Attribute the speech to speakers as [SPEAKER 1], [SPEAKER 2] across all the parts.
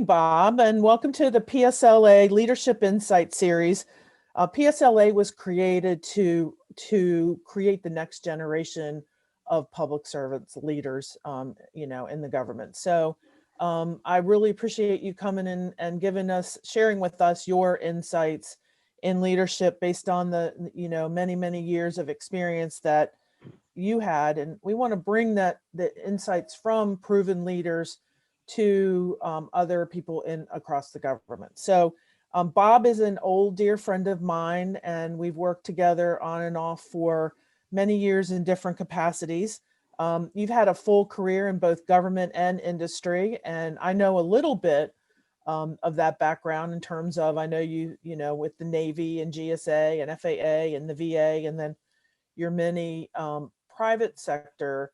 [SPEAKER 1] Bob, and welcome to the PSLA Leadership Insight Series. PSLA was created to create the next generation of public servants, leaders, in the government. So I really appreciate you coming in and sharing with us your insights in leadership based on the, many, many years of experience that you had. And we want to bring the insights from proven leaders to other people across the government. So Bob is an old dear friend of mine, and we've worked together on and off for many years in different capacities. You've had a full career in both government and industry, and I know a little bit of that background in terms of, I know you with the Navy and GSA and FAA and the VA, and then your many private sector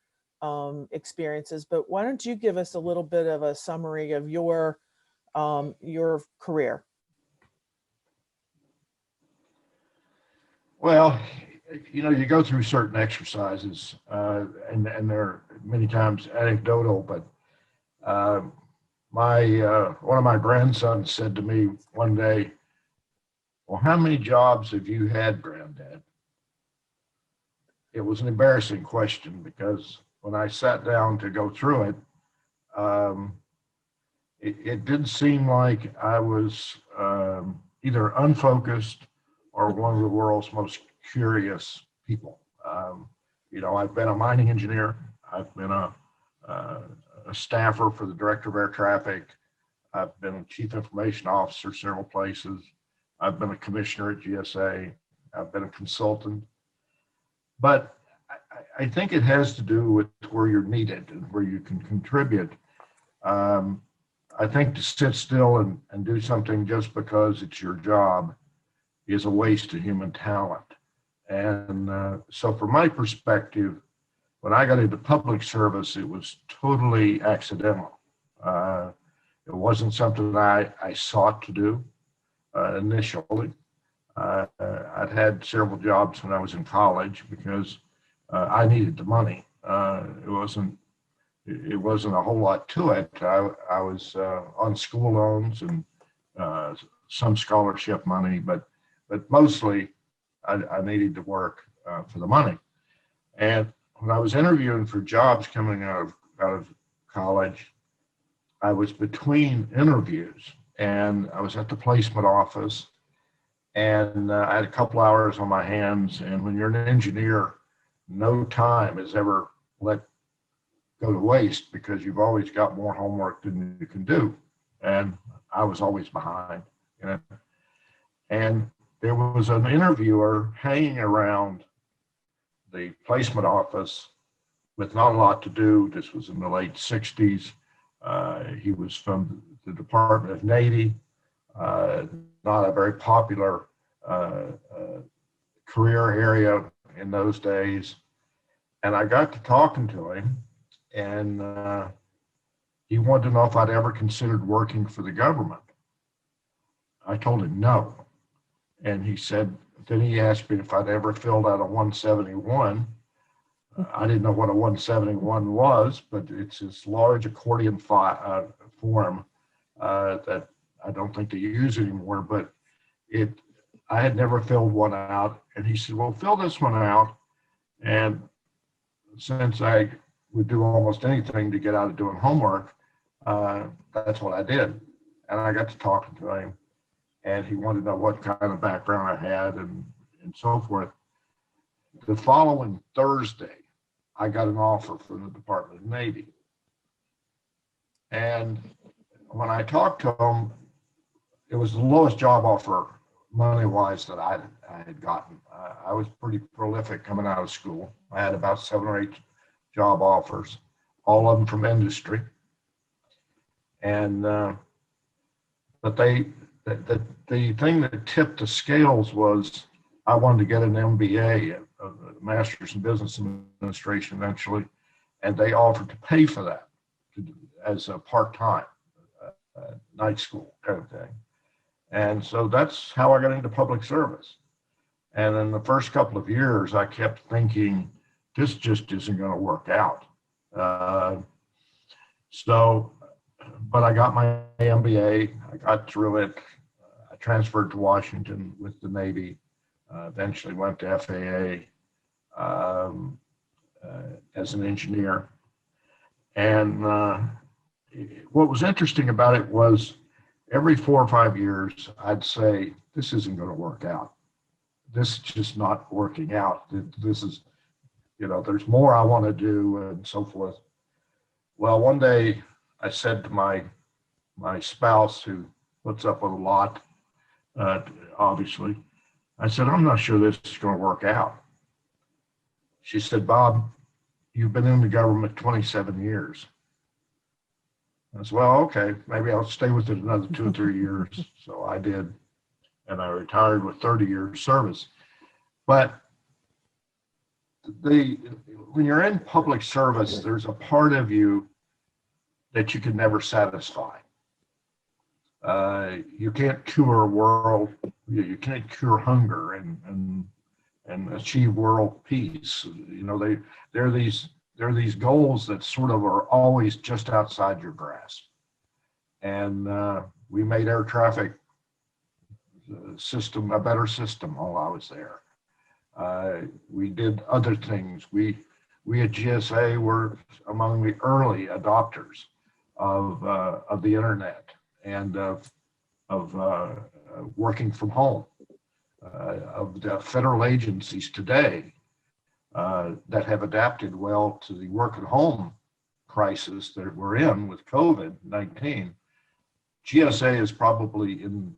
[SPEAKER 1] experiences. But why don't you give us a little bit of a summary of your career?
[SPEAKER 2] Well, you go through certain exercises, and they're many times anecdotal, but one of my grandsons said to me one day, "Well, how many jobs have you had, Granddad?" It was an embarrassing question because when I sat down to go through it, it did seem like I was either unfocused or one of the world's most curious people. I've been a mining engineer. I've been a staffer for the director of air traffic. I've been a chief information officer several places. I've been a commissioner at GSA. I've been a consultant. But I think it has to do with where you're needed and where you can contribute. I think to sit still and do something just because it's your job is a waste of human talent. And so from my perspective, when I got into public service, it was totally accidental. It wasn't something I sought to do initially. I'd had several jobs when I was in college because I needed the money. It wasn't a whole lot to it. I was on school loans and some scholarship money, but mostly I needed to work for the money. And when I was interviewing for jobs coming out of college, I was between interviews and I was at the placement office, and I had a couple hours on my hands. And when you're an engineer, no time is ever let go to waste because you've always got more homework than you can do. And I was always behind. And there was an interviewer hanging around the placement office with not a lot to do. This was in the late 60s. He was from the Department of Navy, not a very popular career area in those days. And I got to talking to him, and he wanted to know if I'd ever considered working for the government. I told him no. And he said, then he asked me if I'd ever filled out a 171. I didn't know what a 171 was, but it's this large accordion form that I don't think they use anymore, but I had never filled one out. And he said, well, fill this one out. And since I would do almost anything to get out of doing homework, that's what I did. And I got to talking to him, and he wanted to know what kind of background I had and so forth. The following Thursday, I got an offer from the Department of Navy. And when I talked to him, it was the lowest job offer money-wise that I had gotten. I was pretty prolific coming out of school. I had about 7 or 8 job offers, all of them from industry. And but the thing that tipped the scales was I wanted to get an MBA, a Master's in Business Administration eventually, and they offered to pay for that as a part-time night school kind of thing. And so that's how I got into public service. And in the first couple of years, I kept thinking, this just isn't going to work out. So but I got my MBA. I got through it. I transferred to Washington with the Navy. Eventually went to FAA as an engineer. And what was interesting about it was every 4 or 5 years, I'd say, this isn't going to work out. This is just not working out. This is, there's more I want to do and so forth. Well, one day I said to my spouse, who puts up with a lot, obviously, I said, I'm not sure this is going to work out. She said, Bob, you've been in the government 27 years. I said, well, okay, maybe I'll stay with it another 2 or 3 years. So I did, and I retired with 30 years service. But when you're in public service, there's a part of you that you can never satisfy. You can't cure you can't cure hunger and achieve world peace. There are these goals that sort of are always just outside your grasp. And we made air traffic system a better system while I was there. We did other things. We at GSA were among the early adopters of the internet and of working from home. Of the federal agencies today that have adapted well to the work at home crisis that we're in with COVID-19, GSA is probably in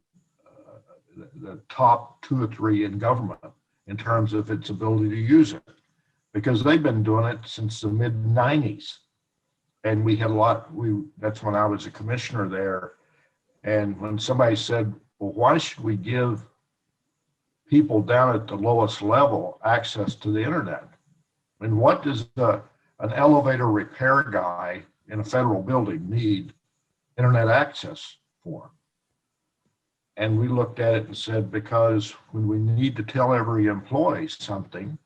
[SPEAKER 2] the top 2 or 3 in government in terms of its ability to use it, because they've been doing it since the mid-90s. And we had that's when I was a commissioner there. And when somebody said, well, why should we give people down at the lowest level access to the internet? I mean, what does an elevator repair guy in a federal building need internet access for? And we looked at it and said, because when we need to tell every employee something,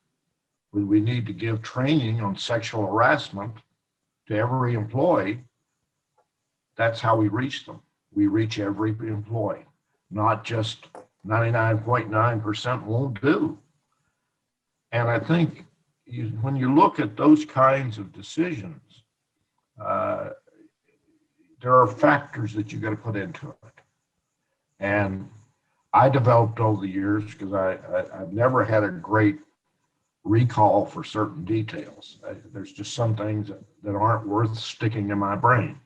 [SPEAKER 2] when we need to give training on sexual harassment to every employee, that's how we reach them. We reach every employee, not just 99.9% won't do. And I think when you look at those kinds of decisions, there are factors that you got to put into it. And I developed over the years, because I've never had a great recall for certain details. There's just some things that aren't worth sticking in my brain.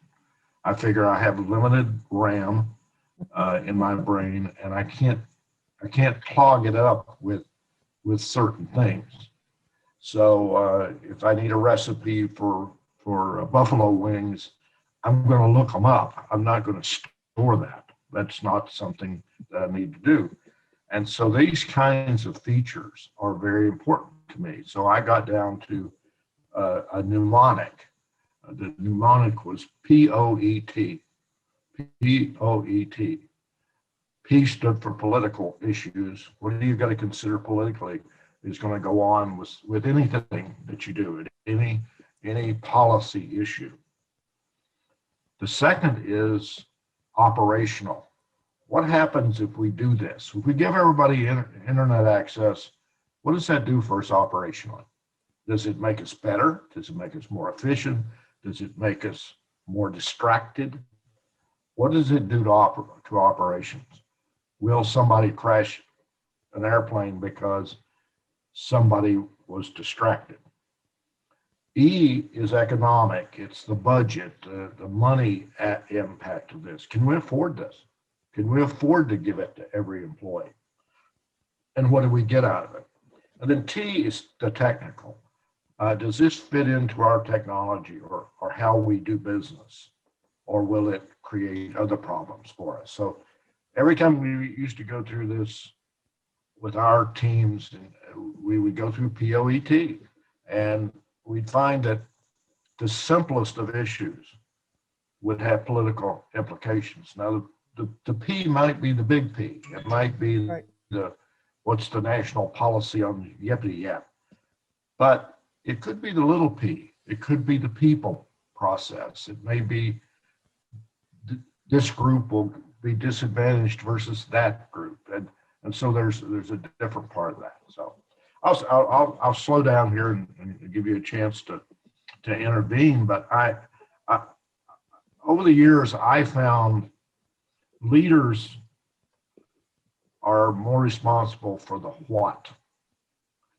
[SPEAKER 2] I figure I have limited RAM in my brain, and I can't clog it up with certain things. So if I need a recipe for buffalo wings, I'm going to look them up. I'm not going to store that. That's not something that I need to do. And so these kinds of features are very important to me. So I got down to a mnemonic. The mnemonic was POET. POET. P stood for political issues. What do you got to consider politically is going to go on with anything that you do, any policy issue. The second is operational. What happens if we do this? If we give everybody internet access, what does that do for us operationally? Does it make us better? Does it make us more efficient? Does it make us more distracted? What does it do to operations? Will somebody crash an airplane because somebody was distracted? E is economic. It's the budget, the money impact of this. Can we afford this? Can we afford to give it to every employee? And what do we get out of it? And then T is the technical. Does this fit into our technology or how we do business? Or will it create other problems for us? So every time we used to go through this with our teams, we would go through POET, and we'd find that the simplest of issues would have political implications. Now, the P might be the big P. It might be right. What's the national policy on yippity yap. But it could be the little p. It could be the people process. It may be this group will be disadvantaged versus that group, and so there's a different part of that. So I'll slow down here and give you a chance to intervene. But I over the years I found leaders are more responsible for the what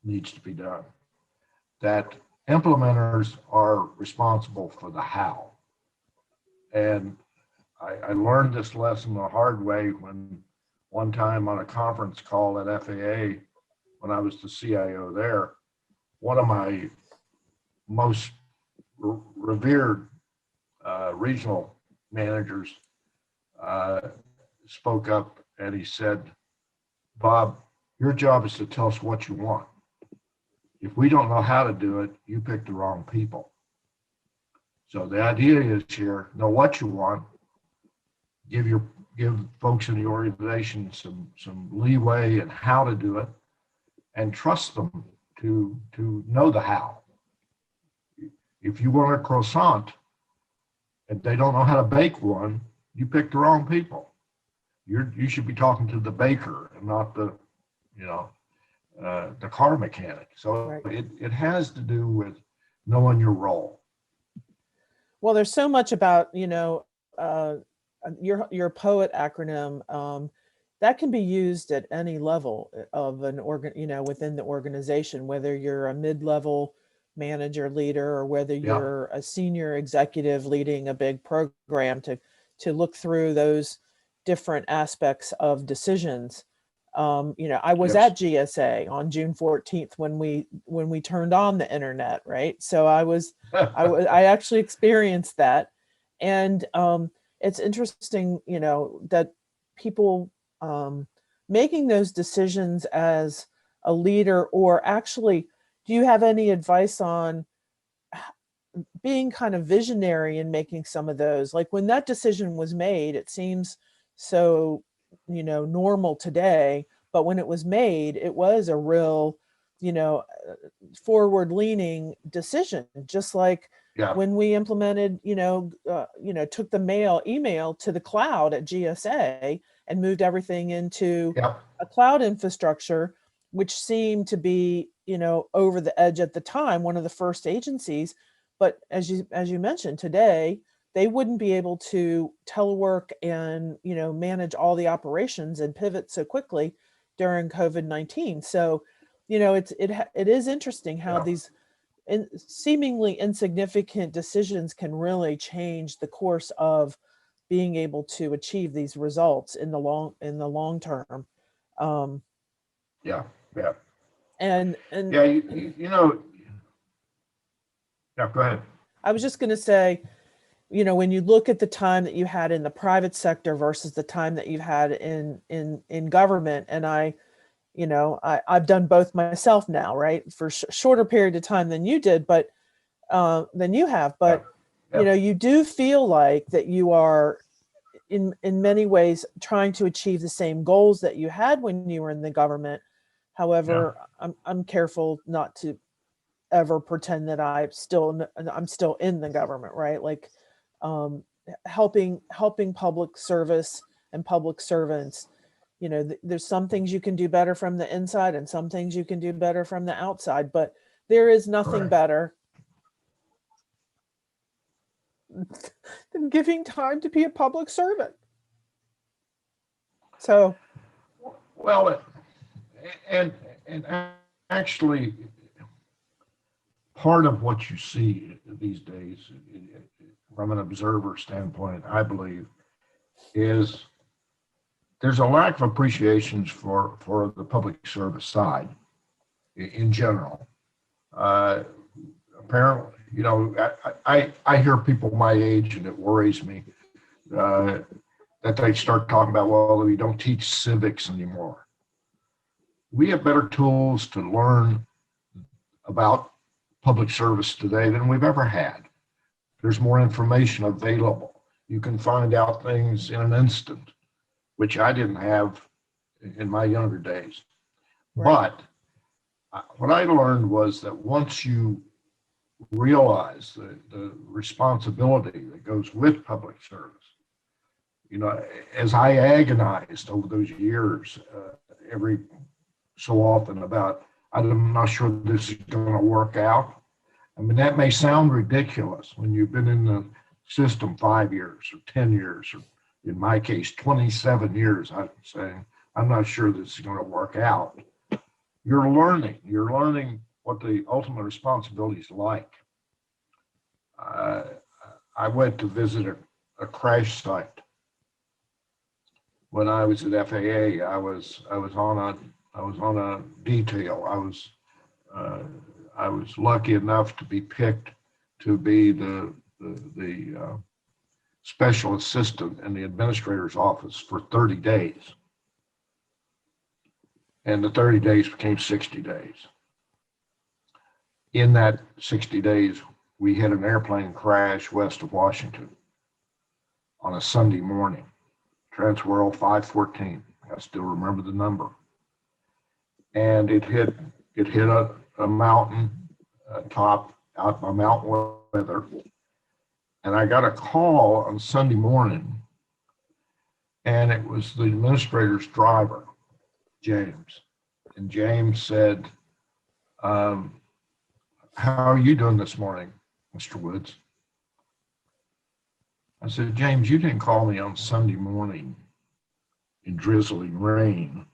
[SPEAKER 2] needs to be done, that implementers are responsible for the how. And I learned this lesson the hard way when one time on a conference call at FAA, when I was the CIO there, one of my most revered regional managers spoke up and he said, "Bob, your job is to tell us what you want. If we don't know how to do it, you picked the wrong people." So the idea is here, know what you want, give folks in the organization some leeway in how to do it, and trust them to know the how. If you want a croissant and they don't know how to bake one, you picked the wrong people. You should be talking to the baker and not the car mechanic. So right. It has to do with knowing your role.
[SPEAKER 1] Well, there's so much about, your POET acronym that can be used at any level of an within the organization, whether you're a mid-level manager leader or whether you're a senior executive leading a big program, to look through those different aspects of decisions. I was at GSA on June 14th when we turned on the internet, right? So I actually experienced that. And it's interesting, that people making those decisions as a leader, or actually, do you have any advice on being kind of visionary in making some of those? Like when that decision was made, it seems so, normal today, but when it was made, it was a real, forward leaning decision, just like when we implemented, took the email to the cloud at GSA and moved everything into a cloud infrastructure, which seemed to be, over the edge at the time, one of the first agencies. But as you mentioned today, they wouldn't be able to telework and, manage all the operations and pivot so quickly during COVID-19. So, it is interesting how these seemingly insignificant decisions can really change the course of being able to achieve these results in the long term. And
[SPEAKER 2] go ahead.
[SPEAKER 1] I was just going to say, when you look at the time that you had in the private sector versus the time that you've had in government, and I've done both myself now, right, for shorter period of time than you did, but than you have, but you do feel like that you are in many ways trying to achieve the same goals that you had when you were in the government. However, I'm careful not to ever pretend that I'm still in the government, right? Like helping public service and public servants. There's some things you can do better from the inside and some things you can do better from the outside, but there is nothing better than giving time to be a public servant. So,
[SPEAKER 2] well, and actually, part of what you see these days, from an observer standpoint, I believe, is there's a lack of appreciation for the public service side in general. Apparently, I hear people my age, and it worries me that they start talking about, well, we don't teach civics anymore. We have better tools to learn about public service today than we've ever had. There's more information available. You can find out things in an instant, which I didn't have in my younger days. Right. But what I learned was that once you realize the responsibility that goes with public service, as I agonized over those years, every so often about, I'm not sure this is going to work out. I mean, that may sound ridiculous when you've been in the system 5 years or 10 years, or in my case, 27 years. I'm saying, I'm not sure this is going to work out. You're learning what the ultimate responsibility is like. I went to visit a crash site. When I was at FAA, I was on a detail. I was lucky enough to be picked to be the special assistant in the administrator's office for 30 days. And the 30 days became 60 days. In that 60 days, we had an airplane crash west of Washington on a Sunday morning, Transworld 514. I still remember the number. And it hit a mountain top out by Mount Weather. And I got a call on Sunday morning, and it was the administrator's driver, James. And James said, how are you doing this morning, Mr. Woods? I said, James, you didn't call me on Sunday morning in drizzling rain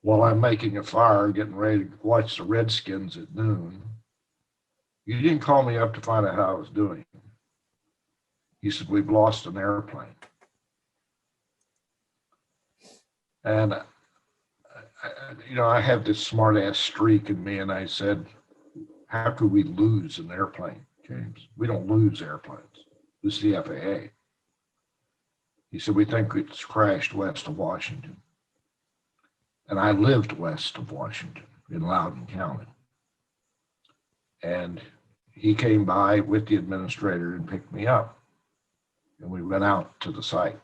[SPEAKER 2] while I'm making a fire, getting ready to watch the Redskins at noon. You didn't call me up to find out how I was doing. He said, we've lost an airplane. And I have this smart ass streak in me, and I said, how could we lose an airplane, James? We don't lose airplanes. This is the FAA. He said, we think it's crashed west of Washington. And I lived west of Washington in Loudoun County. And he came by with the administrator and picked me up. And we went out to the site.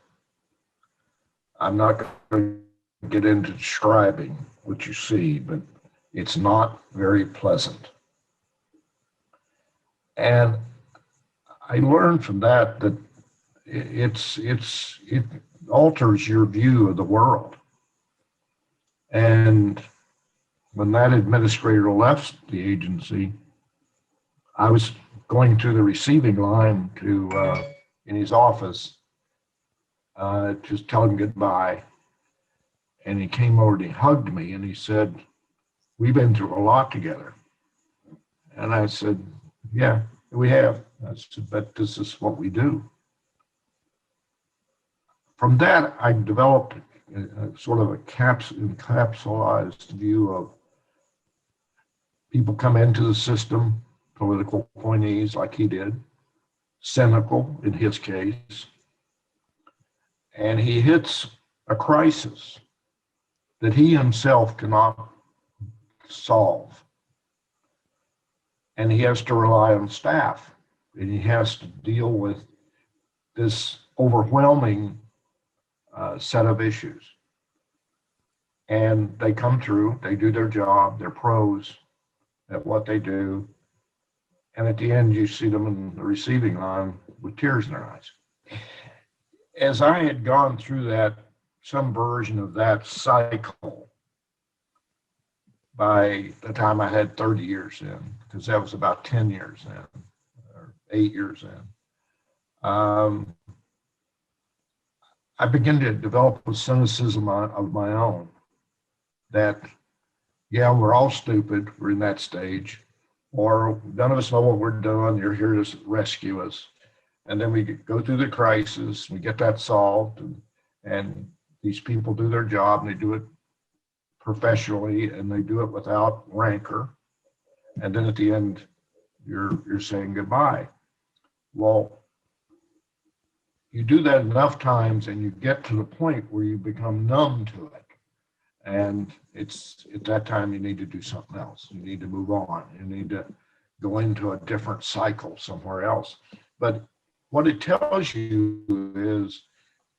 [SPEAKER 2] I'm not going to get into describing what you see, but it's not very pleasant. And I learned from that it alters your view of the world. And when that administrator left the agency, I was going to the receiving line in his office, just tell him goodbye. And he came over and he hugged me and he said, we've been through a lot together. And I said, yeah, we have. I said, but this is what we do. From that, I developed a sort of a encapsulated view of people come into the system, political appointees like he did, cynical in his case, and he hits a crisis that he himself cannot solve. And he has to rely on staff, and he has to deal with this overwhelming set of issues. And they come through, they do their job, they're pros at what they do. And at the end, you see them in the receiving line with tears in their eyes. As I had gone through that, some version of that cycle, by the time I had 30 years in, because that was about 10 years in, or 8 years in, I began to develop a cynicism of my own that, yeah, we're all stupid, we're in that stage, or none of us know what we're doing, you're here to rescue us. And then we go through the crisis, we get that solved, and these people do their job, and they do it professionally, and they do it without rancor. And then at the end, you're saying goodbye. Well, you do that enough times and you get to the point where you become numb to it. And it's at that time you need to do something else. You need to move on. You need to go into a different cycle somewhere else. But what it tells you is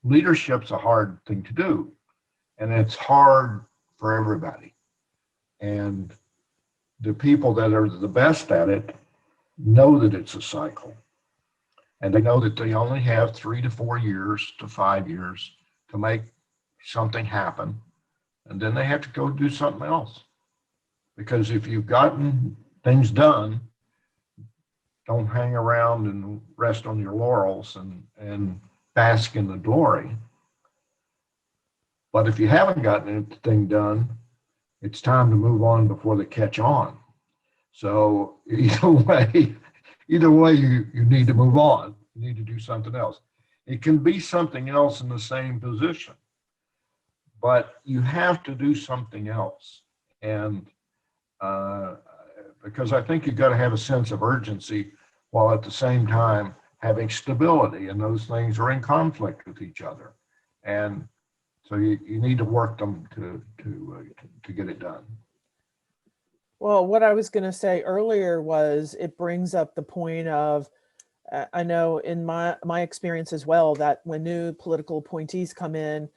[SPEAKER 2] leadership's a hard thing to do. And it's hard for everybody. And the people that are the best at it know that it's a cycle. and they know that they only have 3 to 4 years to 5 years to make something happen, and then they have to go do something else. Because if you've gotten things done, don't hang around and rest on your laurels and bask in the glory. But if you haven't gotten anything done, it's time to move on before they catch on. So either way, you need to move on. You need to do something else. It can be something else in the same position, but you have to do something else. And because I think you've got to have a sense of urgency while at the same time having stability, and those things are in conflict with each other. And so you need to work them to get it done.
[SPEAKER 1] Well, what I was going to say earlier was it brings up the point of, I know in my experience as well, that when new political appointees come in,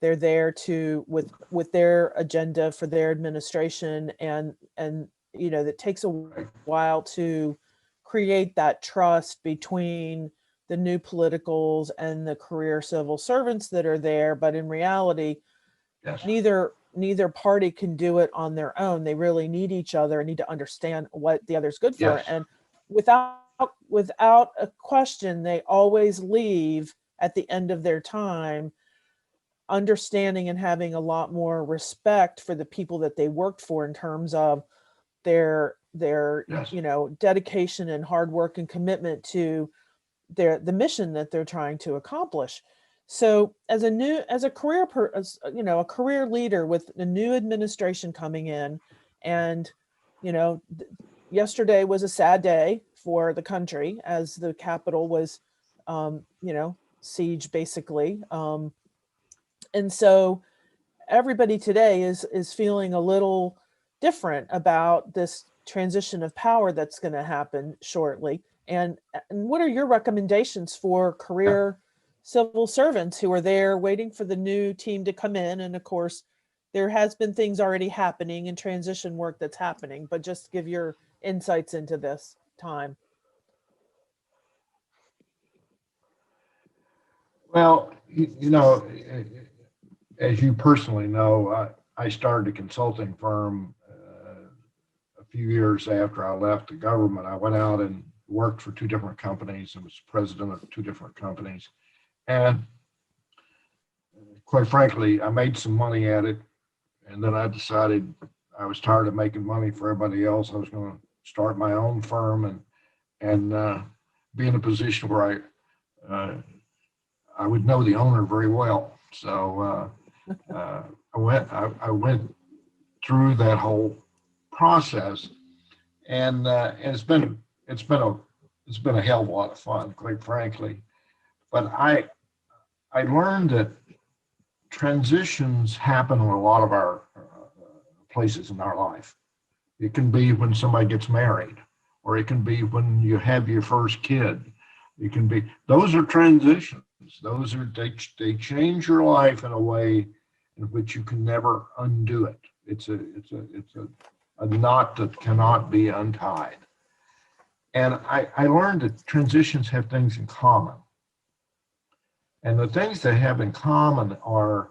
[SPEAKER 1] they're there to with their agenda for their administration, and that takes a while to create that trust between the new politicals and the career civil servants that are there. But in reality,
[SPEAKER 2] Yes.
[SPEAKER 1] neither party can do it on their own. They really need each other and need to understand what the other's good for.
[SPEAKER 2] Yes.
[SPEAKER 1] And without a question, they always leave at the end of their time understanding and having a lot more respect for the people that they worked for in terms of their
[SPEAKER 2] Yes.
[SPEAKER 1] dedication and hard work and commitment to the mission that they're trying to accomplish. So as a career leader with a new administration coming in, and yesterday was a sad day for the country as the Capitol was siege basically, and so everybody today is feeling a little different about this transition of power that's going to happen shortly. And what are your recommendations for career civil servants who are there waiting for the new team to come in? And of course, there has been things already happening and transition work that's happening, but just give your insights into this time.
[SPEAKER 2] Well, as you personally know, I started a consulting firm a few years after I left the government. I went out and worked for 2 different companies and was president of 2 different companies. And quite frankly, I made some money at it. And then I decided I was tired of making money for everybody else. I was going to start my own firm and be in a position where I would know the owner very well. So I went through that whole process, and it's been a hell of a lot of fun, quite frankly. But I learned that transitions happen in a lot of our places in our life. It can be when somebody gets married, or it can be when you have your first kid. It can be, those are transitions. They change your life in a way in which you can never undo it. It's a knot that cannot be untied. And I learned that transitions have things in common. And the things they have in common are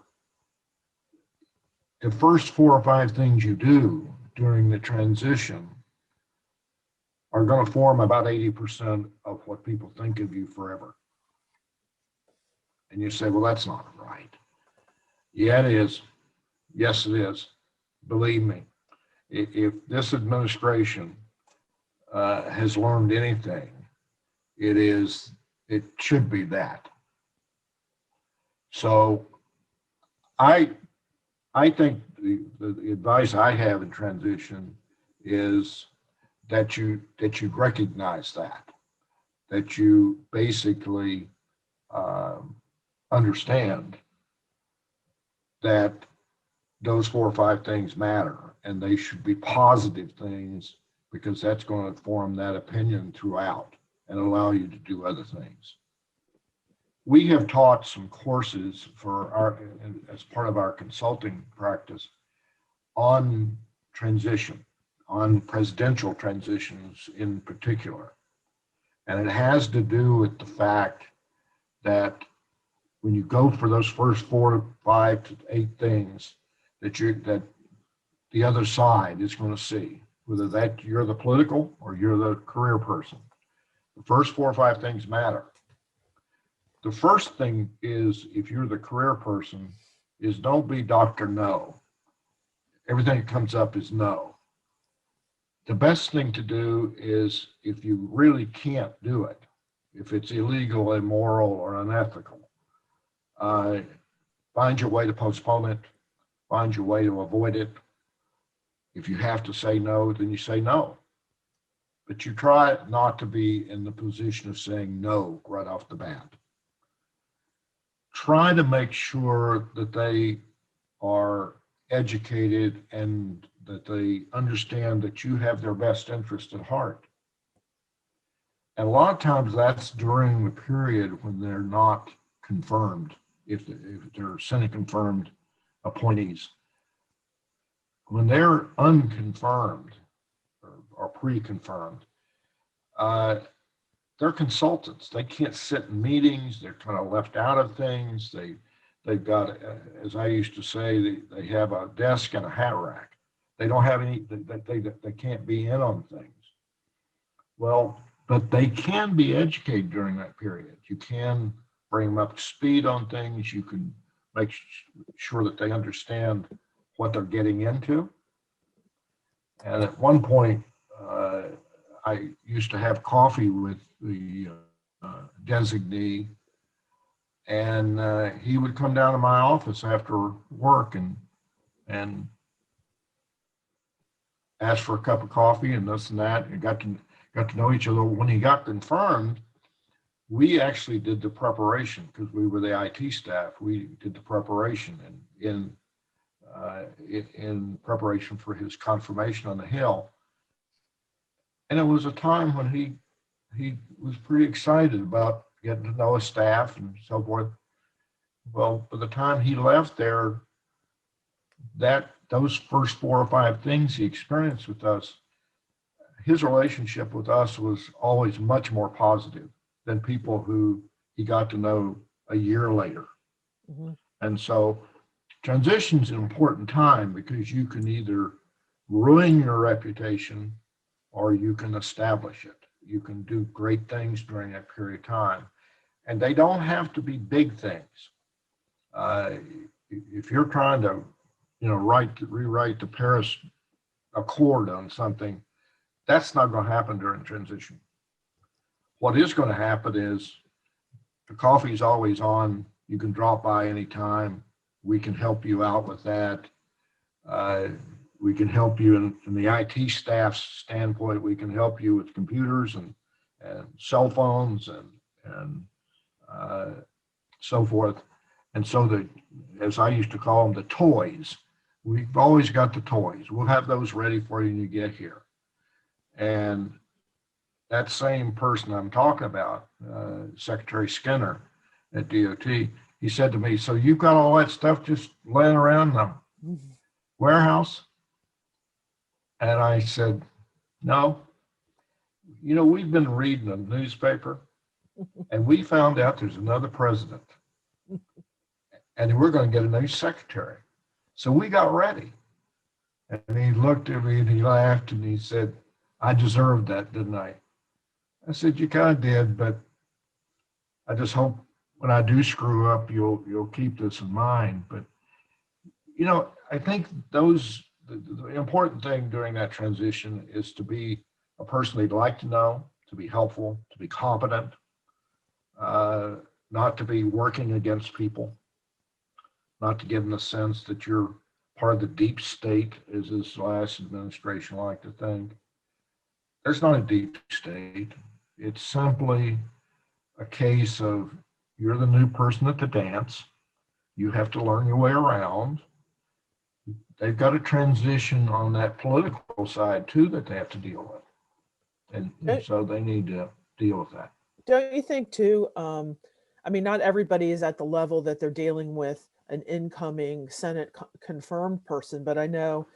[SPEAKER 2] the first 4 or 5 things you do during the transition are going to form about 80% of what people think of you forever. And you say, well, that's not right. Yeah, it is. Yes, it is. Believe me, if this administration has learned anything, it should be that. So I think the advice I have in transition is that you recognize that you basically understand that those 4 or 5 things matter, and they should be positive things, because that's going to form that opinion throughout and allow you to do other things. We have taught some courses as part of our consulting practice on transition, on presidential transitions in particular. And it has to do with the fact that when you go for those first 4 to 5 to 8 things that the other side is going to see, whether that you're the political or you're the career person. The first 4 or 5 things matter. The first thing is, if you're the career person, is don't be Dr. No. Everything that comes up is no. The best thing to do is, if you really can't do it, if it's illegal, immoral, or unethical, find your way to postpone it, find your way to avoid it. If you have to say no, then you say no. But you try not to be in the position of saying no right off the bat. Try to make sure that they are educated and that they understand that you have their best interest at heart. And a lot of times that's during the period when they're not confirmed, if they're semi-confirmed appointees. When they're unconfirmed or pre-confirmed, they're consultants. They can't sit in meetings. They're kind of left out of things. They've got, as I used to say, they have a desk and a hat rack. They don't have any, they can't be in on things. Well, but they can be educated during that period. You can bring them up to speed on things. You can make sure that they understand what they're getting into. And at one point, I used to have coffee with the designee, and he would come down to my office after work and ask for a cup of coffee and this and that, and got to know each other. When he got confirmed, we actually did the preparation because we were the IT staff. We did the preparation and in preparation for his confirmation on the Hill. And it was a time when he was pretty excited about getting to know his staff and so forth. Well, by the time he left there, those first 4 or 5 things he experienced with us, his relationship with us was always much more positive than people who he got to know a year later. Mm-hmm. And so transition's an important time because you can either ruin your reputation or you can establish it. You can do great things during that period of time. And they don't have to be big things. If you're trying to, rewrite the Paris Accord on something, that's not going to happen during transition. What is going to happen is the coffee's always on. You can drop by anytime. We can help you out with that. We can help you in the IT staff's standpoint. We can help you with computers and cell phones and so forth. And so as I used to call them, the toys, we've always got the toys. We'll have those ready for you when you get here. And that same person I'm talking about, Secretary Skinner at DOT, he said to me, "So you've got all that stuff just laying around in the warehouse?" And I said, "No. We've been reading the newspaper and we found out there's another president and we're going to get a new secretary. So we got ready." And he looked at me and he laughed and he said, "I deserved that, didn't I?" I said, "You kind of did, but I just hope when I do screw up, you'll keep this in mind." But, I think the important thing during that transition is to be a person they'd like to know, to be helpful, to be competent, not to be working against people, not to give them the sense that you're part of the deep state, as this last administration liked to think. There's not a deep state. It's simply a case of you're the new person at the dance. You have to learn your way around. They've got a transition on that political side too that they have to deal with. And so they need to deal with that.
[SPEAKER 1] Don't you think too, not everybody is at the level that they're dealing with an incoming Senate confirmed person, but I know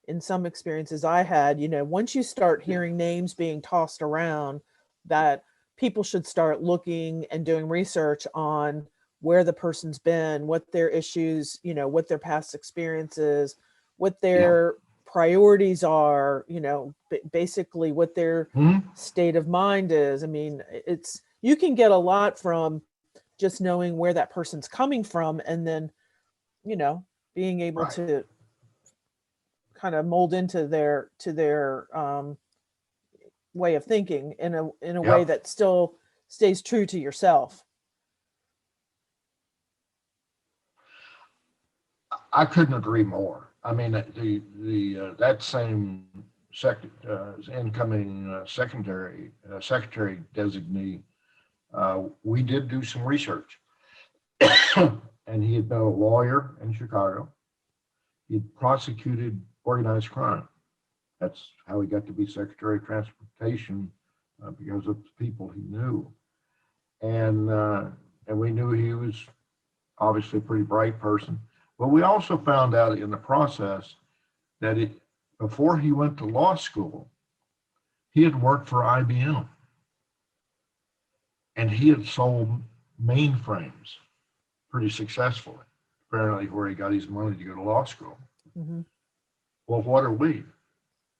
[SPEAKER 1] in some experiences I had, once you start hearing names being tossed around, that people should start looking and doing research on where the person's been, what their issues, what their past experiences, what their priorities are, basically what their state of mind is. I mean, you can get a lot from just knowing where that person's coming from, and then, being able
[SPEAKER 2] Right.
[SPEAKER 1] to kind of mold into their way of thinking in a way that still stays true to yourself.
[SPEAKER 2] I couldn't agree more. I mean, that same incoming secretary designee, we did do some research, and he had been a lawyer in Chicago. He'd prosecuted organized crime. That's how he got to be Secretary of Transportation, because of the people he knew, and we knew he was obviously a pretty bright person. But we also found out in the process that before he went to law school, he had worked for IBM, and he had sold mainframes pretty successfully, apparently where he got his money to go to law school.
[SPEAKER 1] Mm-hmm.
[SPEAKER 2] Well, what are we?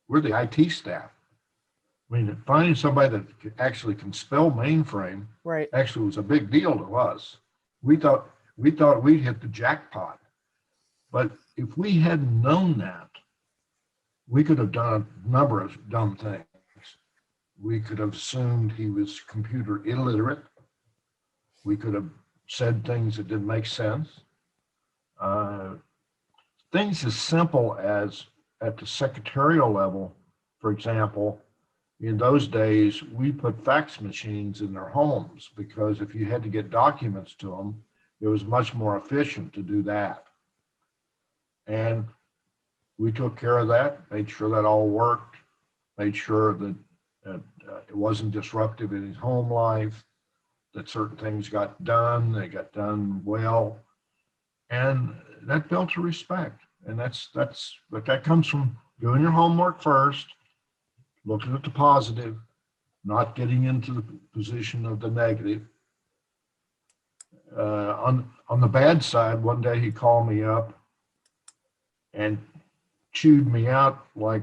[SPEAKER 2] We're the IT staff. I mean, finding somebody that actually can spell mainframe actually was a big deal to us. We thought we'd hit the jackpot. But if we hadn't known that, we could have done a number of dumb things. We could have assumed he was computer illiterate. We could have said things that didn't make sense. Things as simple as at the secretarial level, for example, in those days, we put fax machines in their homes because if you had to get documents to them, it was much more efficient to do that. And we took care of that, made sure that all worked, made sure that it wasn't disruptive in his home life, that certain things got done, they got done well. And that built a respect. And but that comes from doing your homework first, looking at the positive, not getting into the position of the negative. On the bad side, one day he called me up and chewed me out like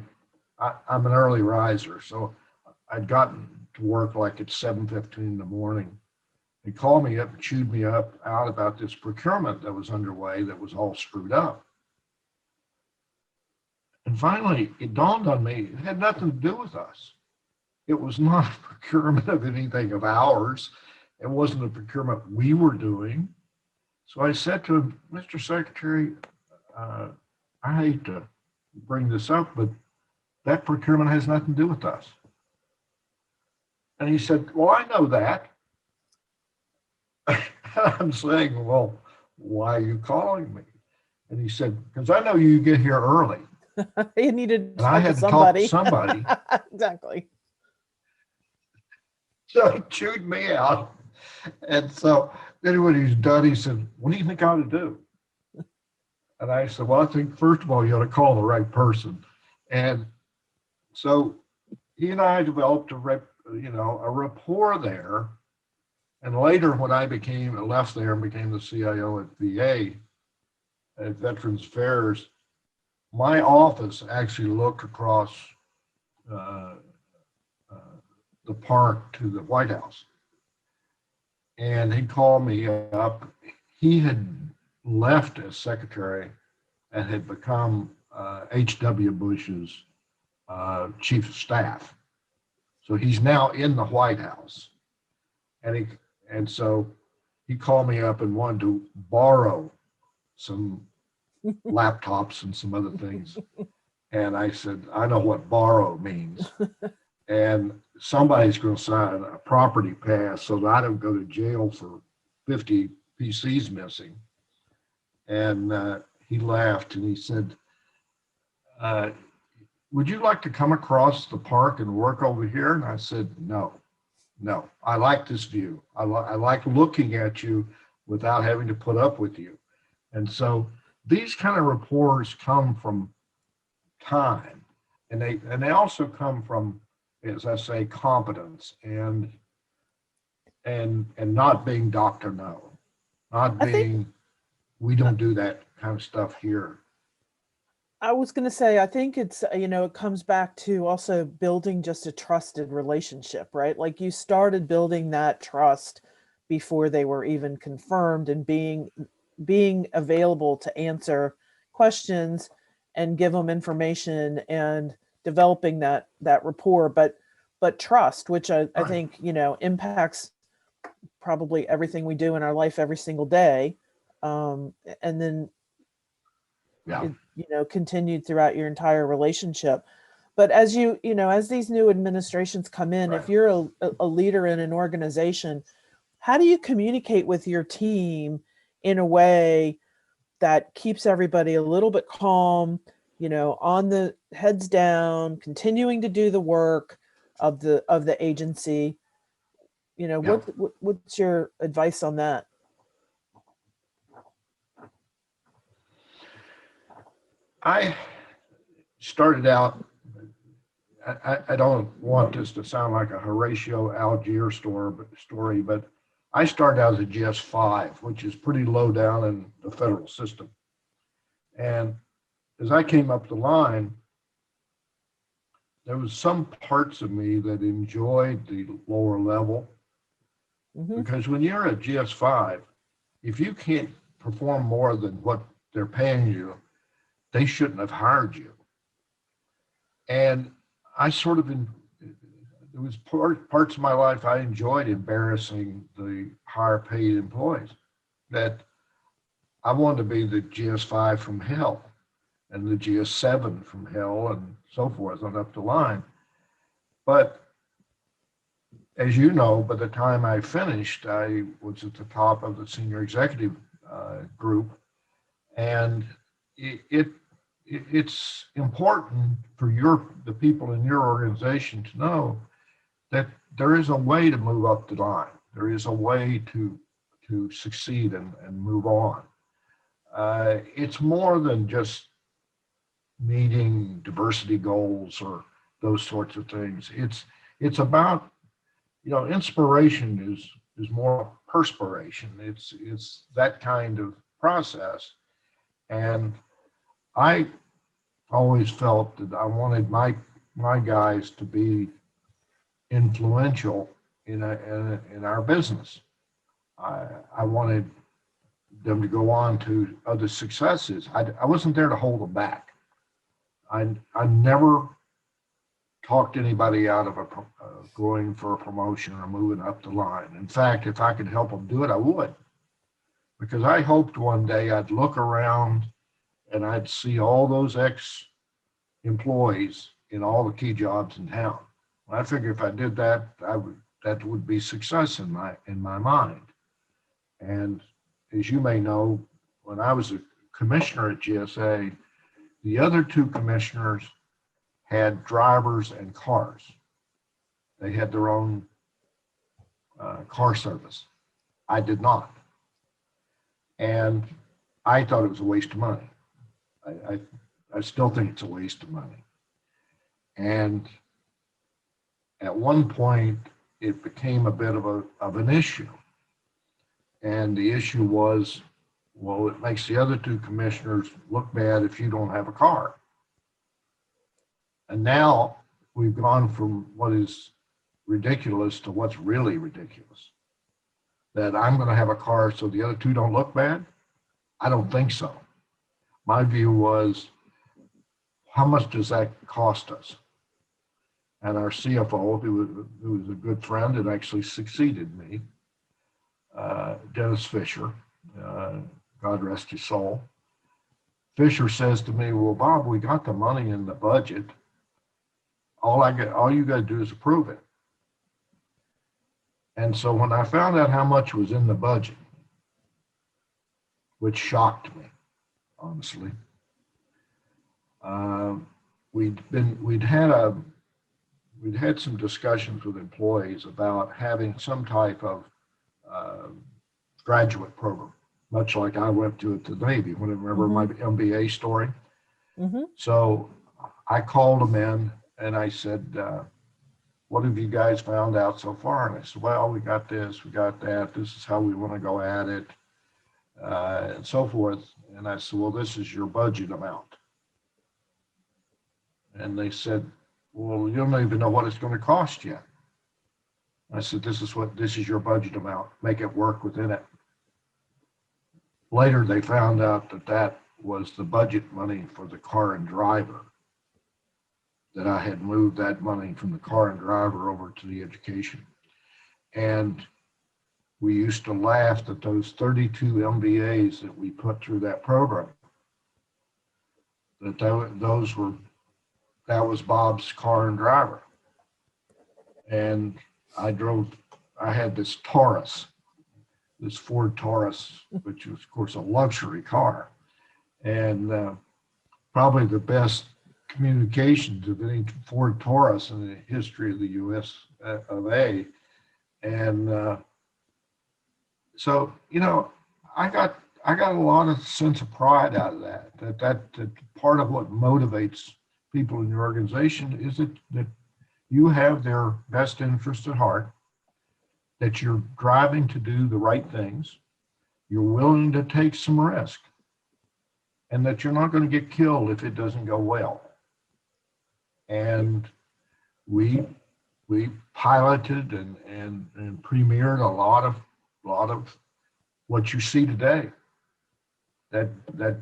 [SPEAKER 2] I'm an early riser. So I'd gotten to work like at 7:15 in the morning. He called me up and chewed me out about this procurement that was underway that was all screwed up. And finally, it dawned on me, it had nothing to do with us. It was not a procurement of anything of ours. It wasn't a procurement we were doing. So I said to him, Mr. Secretary, I hate to bring this up, but that procurement has nothing to do with us. And he said, well, I know that. I'm saying, well, why are you calling me? And he said, because I know you get here early.
[SPEAKER 1] He needed to
[SPEAKER 2] and I had to talk to somebody.
[SPEAKER 1] Exactly.
[SPEAKER 2] So he chewed me out. And so then when he's done, he said, what do you think I ought to do? And I said, well, I think, first of all, you ought to call the right person. And so he and I developed a rapport there. And later, when I left there and became the CIO at VA, at Veterans Affairs, my office actually looked across the park to the White House. And he called me up. He had left as secretary and had become H.W. Bush's chief of staff. So he's now in the White House. And so he called me up and wanted to borrow some laptops and some other things. And I said, I know what borrow means. And somebody's going to sign a property pass so that I don't go to jail for 50 PCs missing. And he laughed and he said, would you like to come across the park and work over here? And I said, no, I like this view. I like looking at you without having to put up with you. And so these kind of rapports come from time, and they also come from, as I say, competence. And and not being Dr. No, not
[SPEAKER 1] I think
[SPEAKER 2] being, we don't do that kind of stuff here.
[SPEAKER 1] I was going to say, I think it's, it comes back to also building just a trusted relationship, right? Like you started building that trust before they were even confirmed, and being available to answer questions and give them information, and developing that rapport, but trust, which I
[SPEAKER 2] Right.
[SPEAKER 1] think, impacts probably everything we do in our life every single day. And then
[SPEAKER 2] Yeah.
[SPEAKER 1] it, continued throughout your entire relationship. But as these new administrations come in,
[SPEAKER 2] Right.
[SPEAKER 1] if you're a leader in an organization, how do you communicate with your team in a way that keeps everybody a little bit calm, on the heads down, continuing to do the work of the agency?
[SPEAKER 2] Yeah.
[SPEAKER 1] What's your advice on that?
[SPEAKER 2] I started out, I don't want this to sound like a Horatio Algier story, but I started out as a GS5, which is pretty low down in the federal system. And as I came up the line, there was some parts of me that enjoyed the lower level,
[SPEAKER 1] Mm-hmm.
[SPEAKER 2] because when you're a GS5, if you can't perform more than what they're paying you, they shouldn't have hired you. And I sort of, there was parts of my life I enjoyed embarrassing the higher paid employees, that I wanted to be the GS5 from hell and the GS7 from hell and so forth on up the line. But as you know, by the time I finished, I was at the top of the senior executive group, and it's important for the people in your organization to know that there is a way to move up the line. There is a way to succeed and move on. It's more than just meeting diversity goals or those sorts of things. It's about, inspiration is more perspiration. It's that kind of process. And I always felt that I wanted my guys to be influential in our business. I wanted them to go on to other successes. I wasn't there to hold them back. I never talked anybody out of going for a promotion or moving up the line. In fact, if I could help them do it, I would, because I hoped one day I'd look around and I'd see all those ex-employees in all the key jobs in town. I figured if I did that, that would be success in my mind. And as you may know, when I was a commissioner at GSA, the other two commissioners had drivers and cars. They had their own car service. I did not. And I thought it was a waste of money. I still think it's a waste of money. And at one point, it became a bit of an issue. And the issue was, well, it makes the other two commissioners look bad if you don't have a car. And now we've gone from what is ridiculous to what's really ridiculous. That I'm going to have a car so the other two don't look bad? I don't think so. My view was, how much does that cost us? And our CFO, who was a good friend and actually succeeded me, Dennis Fisher, God rest his soul. Fisher says to me, well, Bob, we got the money in the budget. All you got to do is approve it. And so when I found out how much was in the budget, which shocked me, honestly, we'd had some discussions with employees about having some type of graduate program, much like I went to at the Navy. When I remember my MBA story. Mm-hmm. So I called them in and I said, what have you guys found out so far? And I said, well, we got this, we got that. This is how we want to go at it, and so forth. And I said, well, this is your budget amount. And they said, well, you don't even know what it's going to cost yet. I said, this is your budget amount. Make it work within it. Later, they found out that that was the budget money for the car and driver, that I had moved that money from the car and driver over to the education. And we used to laugh that those 32 MBAs that we put through that program, that was Bob's car and driver. And I had this Taurus, this Ford Taurus, which was, of course, a luxury car. And probably the best communications of any Ford Taurus in the history of the US of A. And so, you know, I got a lot of sense of pride out of that part of what motivates people in your organization is that you have their best interest at heart, that you're driving to do the right things, you're willing to take some risk, and that you're not going to get killed if it doesn't go well. And we piloted and premiered a lot of what you see today. That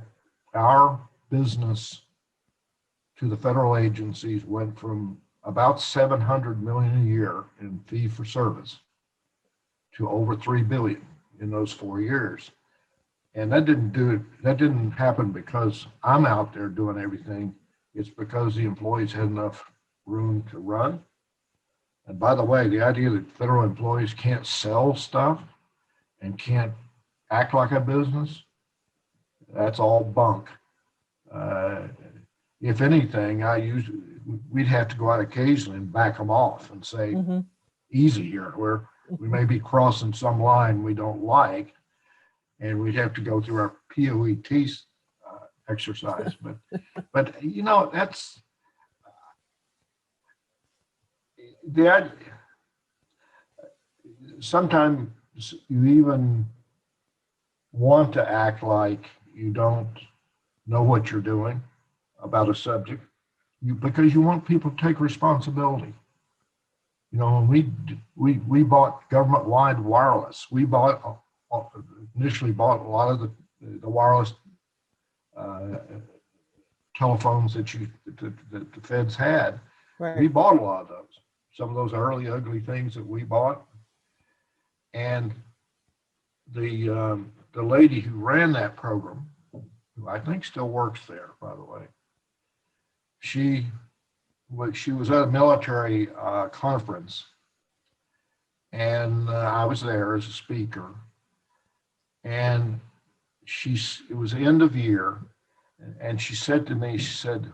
[SPEAKER 2] our business to the federal agencies went from about $700 million a year in fee for service to over $3 billion in those 4 years. And that didn't happen because I'm out there doing everything. It's because the employees had enough room to run. And by the way, the idea that federal employees can't sell stuff and can't act like a business, that's all bunk. If anything, we'd have to go out occasionally and back them off and say, easy here, where we may be crossing some line we don't like, and we'd have to go through our POET exercise. But you know, that's sometimes you even want to act like you don't know what you're doing about a subject, because you want people to take responsibility. You know, when we bought government-wide wireless, we initially bought a lot of the wireless telephones that the feds had.
[SPEAKER 1] Right.
[SPEAKER 2] We bought a lot of those. Some of those early ugly things that we bought, and the lady who ran that program, who I think still works there, by the way, she was at a military conference, and I was there as a speaker, and it was the end of year, and she said to me, she said,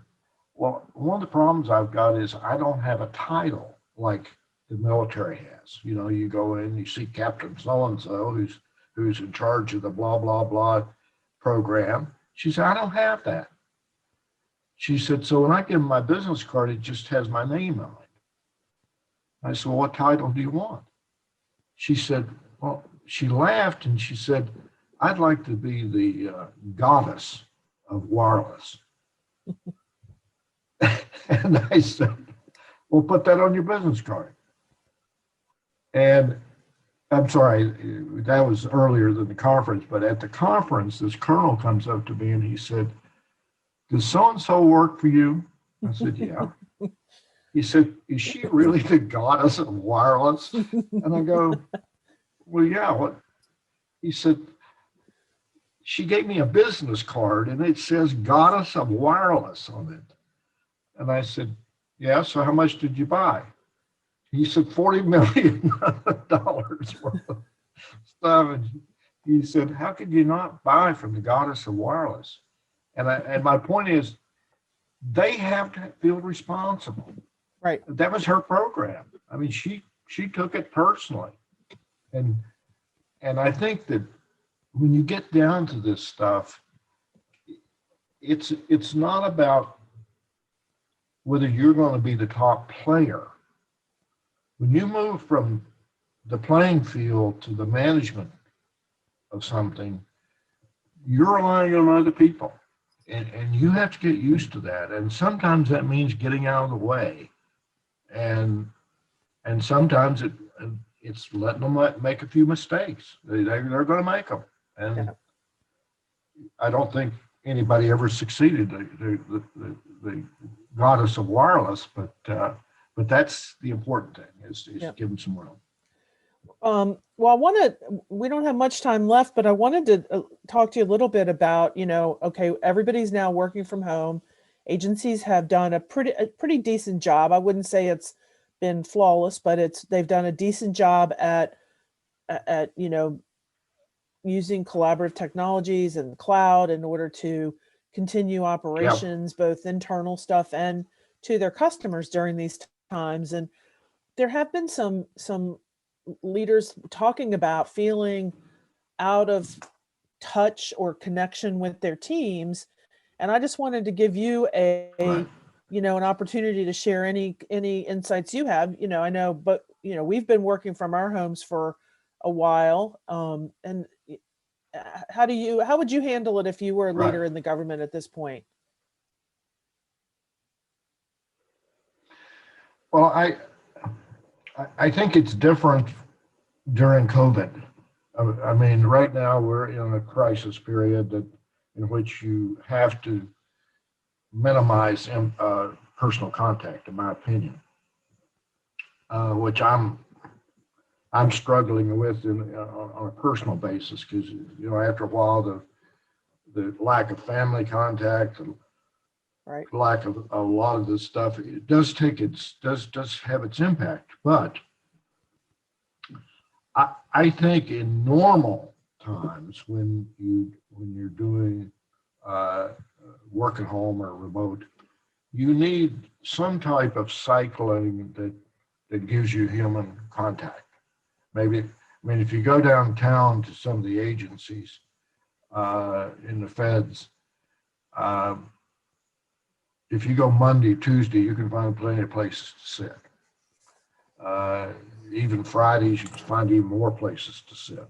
[SPEAKER 2] well, one of the problems I've got is I don't have a title like the military has. You know, you go in, you see Captain so-and-so who's in charge of the blah, blah, blah program. She said, I don't have that. She said, so when I give them my business card, it just has my name on it. I said, well, what title do you want? She said, well, she laughed and she said, I'd like to be the goddess of wireless. And I said, well, put that on your business card. And I'm sorry, that was earlier than the conference, but at the conference, this colonel comes up to me and he said, does so-and-so work for you? I said, yeah. He said, is she really the goddess of wireless? And I go, well, yeah. What? He said, she gave me a business card and it says goddess of wireless on it. And I said, yeah, so how much did you buy? He said, $40 million worth of stuff. And he said, how could you not buy from the goddess of wireless? And my point is, they have to feel responsible.
[SPEAKER 1] Right.
[SPEAKER 2] That was her program. I mean, she took it personally. And I think that when you get down to this stuff, it's not about whether you're going to be the top player. when you move from the playing field to the management of something, you're relying on other people. And you have to get used to that. And sometimes that means getting out of the way. And sometimes it's letting them make a few mistakes. They're going to make them. And
[SPEAKER 1] Yeah.
[SPEAKER 2] I don't think anybody ever succeeded. The goddess of wireless, but that's the important thing is
[SPEAKER 1] Yeah.
[SPEAKER 2] give them some room.
[SPEAKER 1] Well, we don't have much time left, but I wanted to talk to you a little bit about, okay, everybody's now working from home. Agencies have done a pretty decent job. I wouldn't say it's been flawless, but they've done a decent job at using collaborative technologies and cloud in order to continue operations, both internal stuff and to their customers during these times. And there have been some leaders talking about feeling out of touch or connection with their teams. And I just wanted to give you
[SPEAKER 2] Right.
[SPEAKER 1] an opportunity to share any insights you have. I know, but we've been working from our homes for a while. And how would you handle it if you were a
[SPEAKER 2] Right.
[SPEAKER 1] leader in the government at this point?
[SPEAKER 2] Well, I think it's different during COVID. I mean, right now we're in a crisis period in which you have to minimize personal contact, in my opinion, which I'm struggling with on a personal basis because after a while the lack of family contact, the
[SPEAKER 1] Right.
[SPEAKER 2] lack of a lot of this stuff, it does have its impact. But I think in normal times when you're doing work at home or remote, you need some type of cycling that gives you human contact. Maybe, I mean, if you go downtown to some of the agencies in the feds, if you go Monday, Tuesday, you can find plenty of places to sit. Even Fridays, you can find even more places to sit.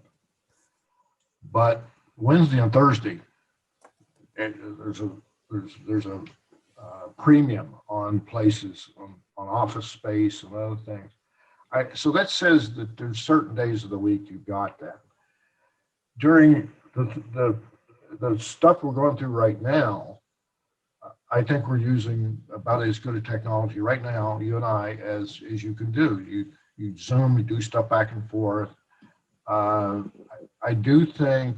[SPEAKER 2] But Wednesday and Thursday, there's a premium on places on office space and other things. So that says that there's certain days of the week you've got that. During the stuff we're going through right now, I think we're using about as good a technology right now, you and I, as you can do. You Zoom, you do stuff back and forth. I do think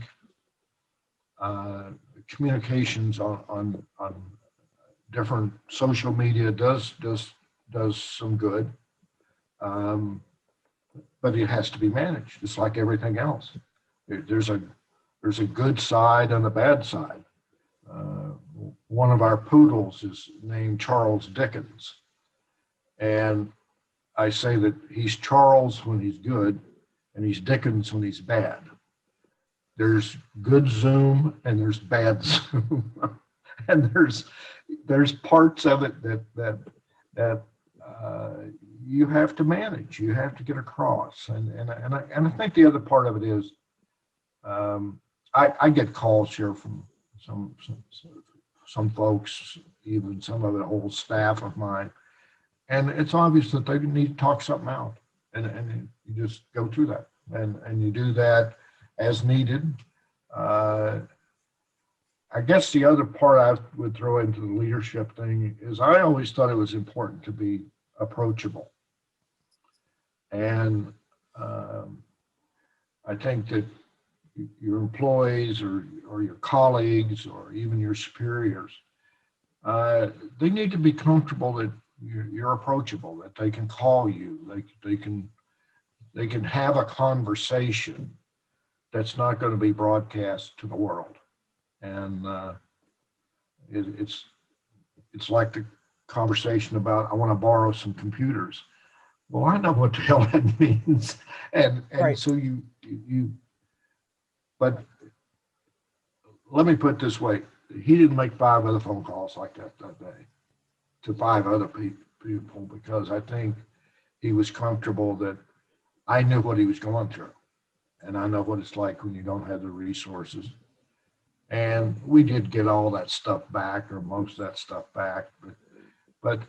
[SPEAKER 2] communications on different social media does some good, but it has to be managed. It's like everything else. There's a good side and a bad side. One of our poodles is named Charles Dickens, and I say that he's Charles when he's good, and he's Dickens when he's bad. There's good Zoom and there's bad Zoom, and there's parts of it that you have to manage. You have to get across, and I think the other part of it is I get calls here from some folks, even some of the whole staff of mine, and it's obvious that they need to talk something out, and you just go through that, and you do that as needed. I guess the other part I would throw into the leadership thing is I always thought it was important to be approachable, and I think that your employees or your colleagues or even your superiors, they need to be comfortable that you're approachable, that they can call you, they can have a conversation that's not going to be broadcast to the world. And it's like the conversation about, I want to borrow some computers. Well, I know what the hell that means. And
[SPEAKER 1] Right.
[SPEAKER 2] So but let me put it this way. He didn't make 5 other phone calls like that day to 5 other people, because I think he was comfortable that I knew what he was going through. And I know what it's like when you don't have the resources. And we did get all that stuff back, or most of that stuff back, but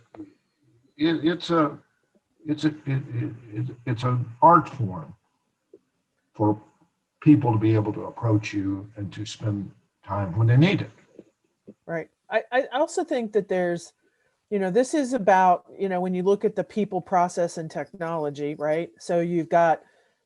[SPEAKER 2] it's an art form for people to be able to approach you and to spend time when they need it.
[SPEAKER 1] Right. I also think that there's, this is about, when you look at the people, process, and technology, right? So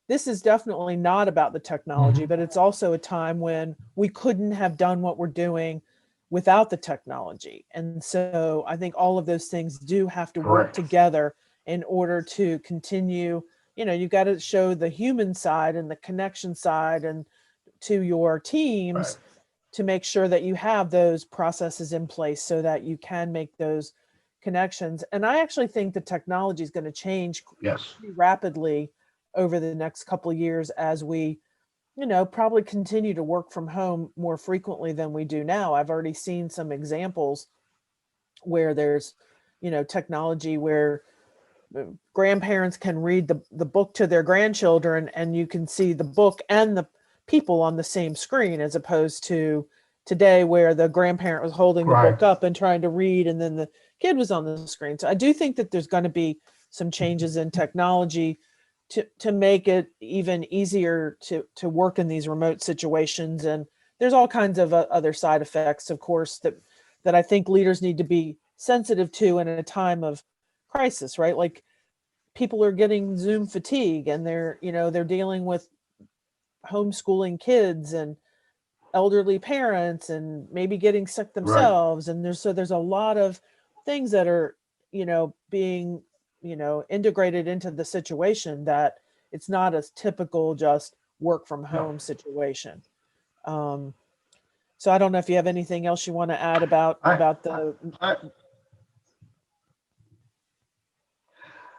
[SPEAKER 1] this is definitely not about the technology, but it's also a time when we couldn't have done what we're doing without the technology. And so I think all of those things do have to work
[SPEAKER 2] Correct.
[SPEAKER 1] together in order to continue. You've got to show the human side and the connection side and to your teams,
[SPEAKER 2] Right.
[SPEAKER 1] to make sure that you have those processes in place so that you can make those connections. And I actually think the technology is going to change
[SPEAKER 2] Yes.
[SPEAKER 1] pretty rapidly over the next couple of years as we, probably continue to work from home more frequently than we do now. I've already seen some examples where there's, technology where grandparents can read the book to their grandchildren, and you can see the book and the people on the same screen, as opposed to today where the grandparent was holding the
[SPEAKER 2] Right.
[SPEAKER 1] book up and trying to read, and then the kid was on the screen. So I do think that there's going to be some changes in technology to make it even easier to work in these remote situations. And there's all kinds of other side effects, of course, that I think leaders need to be sensitive to in a time of crisis, right? Like, people are getting Zoom fatigue, and they're dealing with homeschooling kids and elderly parents, and maybe getting sick
[SPEAKER 2] Right.
[SPEAKER 1] themselves. And there's a lot of things that are, being, integrated into the situation, that it's not a typical just work from
[SPEAKER 2] No.
[SPEAKER 1] home situation. So I don't know if you have anything else you want to add about the.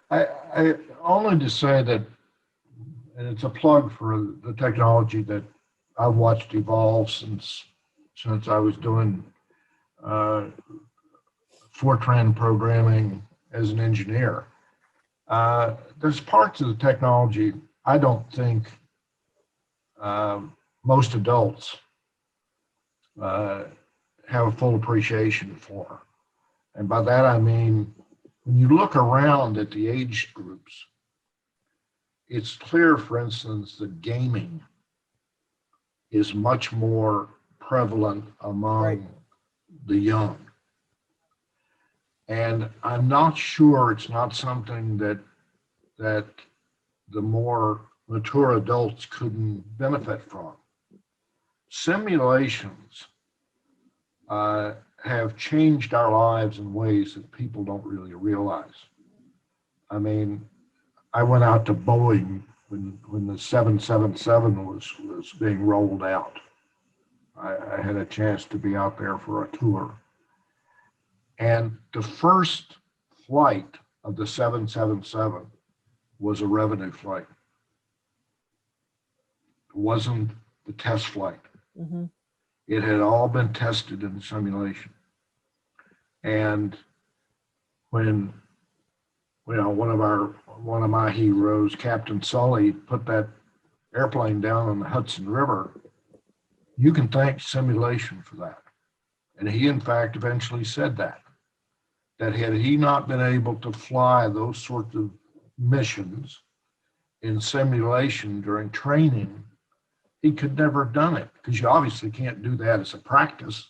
[SPEAKER 2] I only to say that, and it's a plug for the technology that I've watched evolve since I was doing Fortran programming as an engineer. There's parts of the technology I don't think most adults have a full appreciation for. And by that I mean, when you look around at the age groups, it's clear, for instance, that gaming is much more prevalent among
[SPEAKER 1] Right.
[SPEAKER 2] the young. And I'm not sure it's not something that the more mature adults couldn't benefit from. Simulations have changed our lives in ways that people don't really realize. I mean, I went out to Boeing when the 777 was being rolled out. I had a chance to be out there for a tour. And the first flight of the 777 was a revenue flight. It wasn't the test flight.
[SPEAKER 1] Mm-hmm.
[SPEAKER 2] It had all been tested in the simulation. And when one of my heroes, Captain Sully, put that airplane down on the Hudson River, you can thank simulation for that. And he, in fact, eventually said that had he not been able to fly those sorts of missions in simulation during training, he could never have done it, because you obviously can't do that as a practice.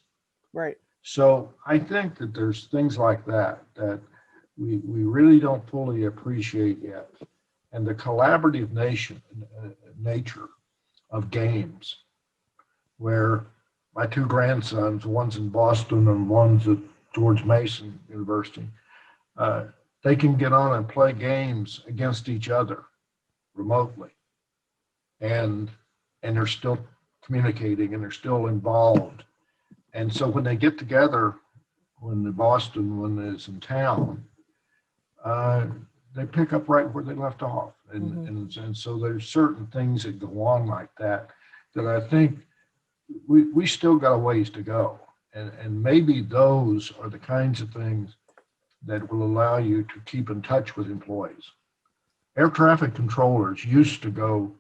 [SPEAKER 1] Right.
[SPEAKER 2] So I think that there's things like that we really don't fully appreciate yet. And the collaborative nature of games, where my two grandsons, one's in Boston and one's at George Mason University, they can get on and play games against each other remotely. And they're still communicating, and they're still involved. And so when they get together, when the Boston one is in town, they pick up right where they left off. And so there's certain things that go on like that I think we still got a ways to go. And maybe those are the kinds of things that will allow you to keep in touch with employees. air traffic controllers used to go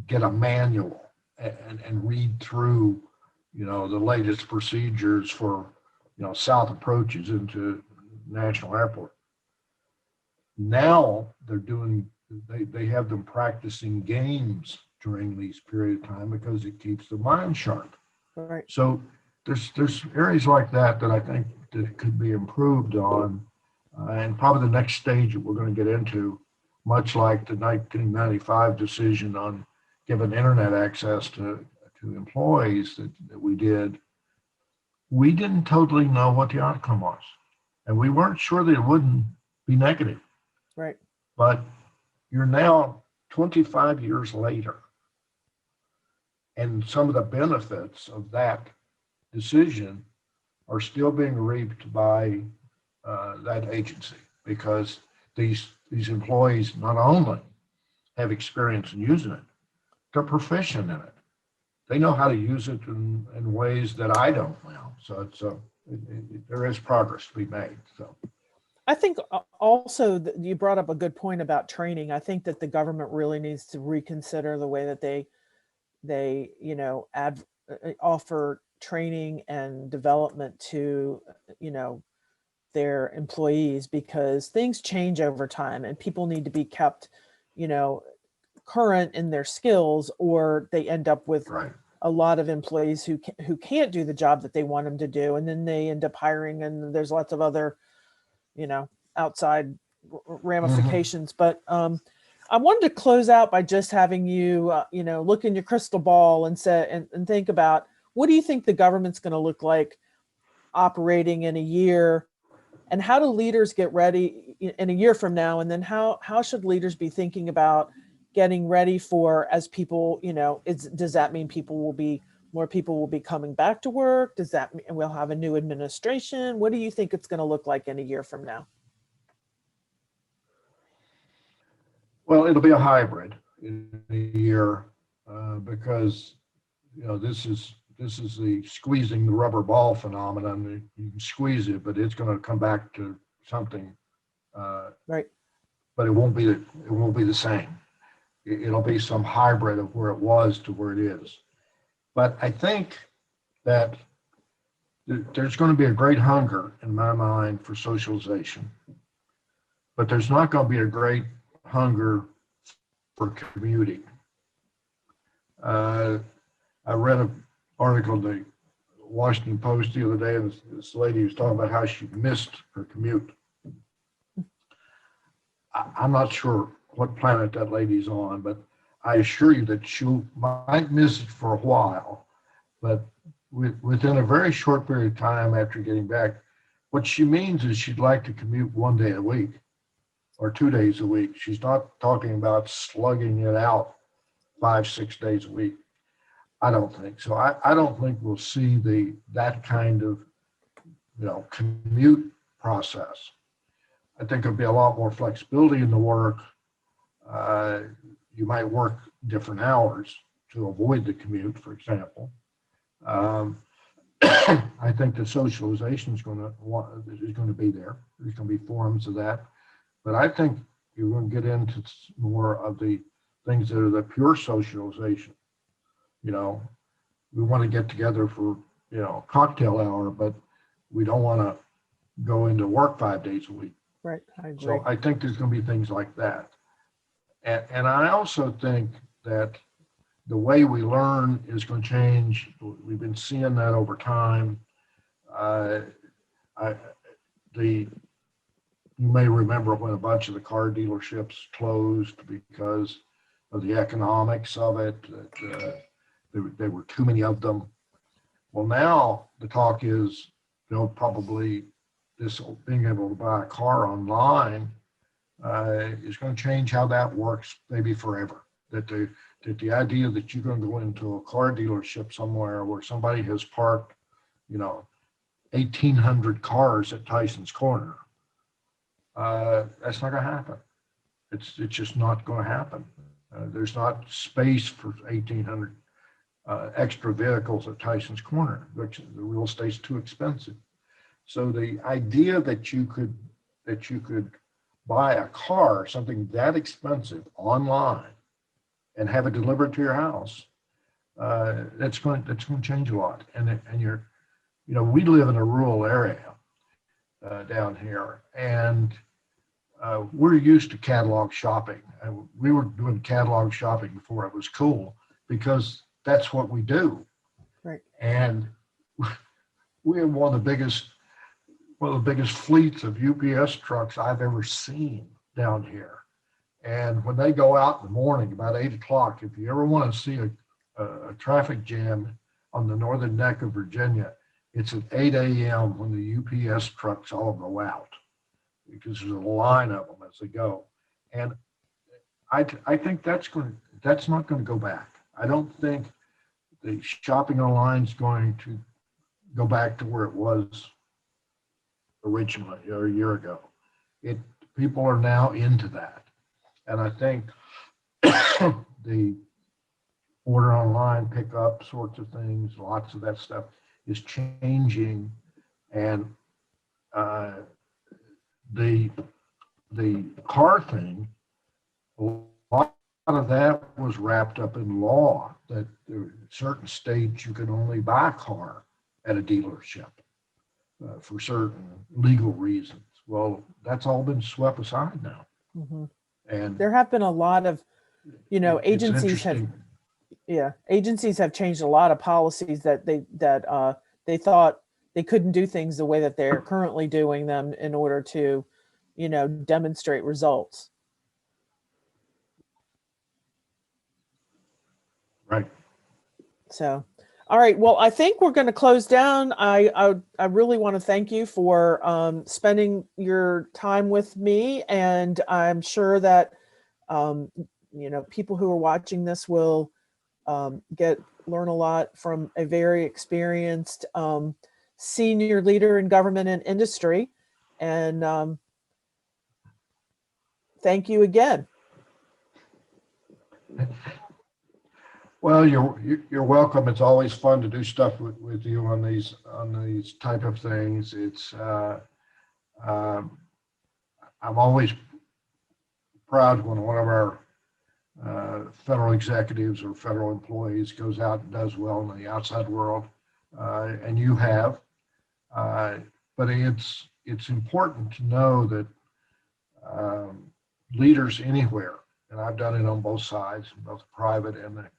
[SPEAKER 2] get a manual and read through, the latest procedures for, south approaches into national airport. Now they have them practicing games during these period of time because it keeps the mind sharp.
[SPEAKER 1] Right.
[SPEAKER 2] So there's areas like that I think that could be improved on, and probably the next stage that we're going to get into, much like the 1995 decision on giving internet access to employees that we did. We didn't totally know what the outcome was, and we weren't sure that it wouldn't be negative.
[SPEAKER 1] Right.
[SPEAKER 2] But you're now 25 years later, and some of the benefits of that decision are still being reaped by that agency, because these employees not only have experience in using it, they're proficient in it. They know how to use it in ways that I don't now. So there is progress to be made. So
[SPEAKER 1] I think also that you brought up a good point about training. I think that the government really needs to reconsider the way that they offer training and development to their employees, because things change over time and people need to be kept current in their skills, or they end up with
[SPEAKER 2] right.
[SPEAKER 1] a lot of employees who can't do the job that they want them to do, and then they end up hiring, and there's lots of other outside ramifications. But I wanted to close out by just having you look in your crystal ball and say and think about, what do you think the government's going to look like operating in a year, and how do leaders get ready in a year from now? And then how should leaders be thinking about getting ready for, as people, does that mean more people will be coming back to work? Does that mean we'll have a new administration? What do you think it's going to look like in a year from now?
[SPEAKER 2] Well, it'll be a hybrid in a year, because this is the squeezing the rubber ball phenomenon. You can squeeze it, but it's going to come back to something.
[SPEAKER 1] Right.
[SPEAKER 2] But it won't be the same. It'll be some hybrid of where it was to where it is. But I think that there's going to be a great hunger in my mind for socialization, but there's not going to be a great hunger for commuting. I read an article in the Washington Post the other day, and this lady was talking about how she missed her commute. I'm not sure what planet that lady's on, but I assure you that she might miss it for a while, but within a very short period of time after getting back, what she means is she'd like to commute 1 day a week or 2 days a week. She's not talking about slugging it out 5-6 days a week. I don't think so. I don't think we'll see that kind of commute process. I think there'll be a lot more flexibility in the work. You might work different hours to avoid the commute, for example. I think the socialization is going to be there. There's going to be forms of that, but I think you're going to get into more of the things that are the pure socialization. We want to get together for cocktail hour, but we don't want to go into work 5 days a week.
[SPEAKER 1] Right. I agree.
[SPEAKER 2] So I think there's going to be things like that. And I also think that the way we learn is going to change. We've been seeing that over time. You may remember when a bunch of the car dealerships closed because of the economics of it, that there were too many of them. Well, now the talk is, probably this being able to buy a car online is going to change how that works, maybe forever. That the idea that you're going to go into a car dealership somewhere where somebody has parked, 1,800 cars at Tyson's Corner, that's not going to happen. It's just not going to happen. There's not space for 1,800 extra vehicles at Tyson's Corner, which the real estate's too expensive. So the idea that you could buy a car, something that expensive online and have it delivered to your house, that's going to change a lot. And you're, we live in a rural area down here, and we're used to catalog shopping. And we were doing catalog shopping before it was cool because that's what we do.
[SPEAKER 1] Right.
[SPEAKER 2] And we have one of the biggest fleets of UPS trucks I've ever seen down here. And when they go out in the morning about 8 o'clock, if you ever want to see a traffic jam on the northern neck of Virginia, it's at 8 a.m. when the UPS trucks all go out, because there's a line of them as they go. And I think that's not going to go back. I don't think the shopping online is going to go back to where it was originally or a year ago. People are now into that. And I think the order online, pickup sorts of things, lots of that stuff is changing. And the car thing, a lot of that was wrapped up in law, that in certain states you can only buy a car at a dealership for certain legal reasons. Well, that's all been swept aside now.
[SPEAKER 1] Mm-hmm.
[SPEAKER 2] And
[SPEAKER 1] there have been a lot of, agencies have changed a lot of policies that they thought they couldn't do things the way that they're currently doing them in order to, demonstrate results.
[SPEAKER 2] Right.
[SPEAKER 1] So, all right. Well, I think we're going to close down. I really want to thank you for spending your time with me, and I'm sure that people who are watching this will learn a lot from a very experienced senior leader in government and industry. And thank you again.
[SPEAKER 2] Well, you're welcome. It's always fun to do stuff with you on these type of things. It's I'm always proud when one of our federal executives or federal employees goes out and does well in the outside world, and you have. But it's important to know that leaders anywhere, and I've done it on both sides, both private and the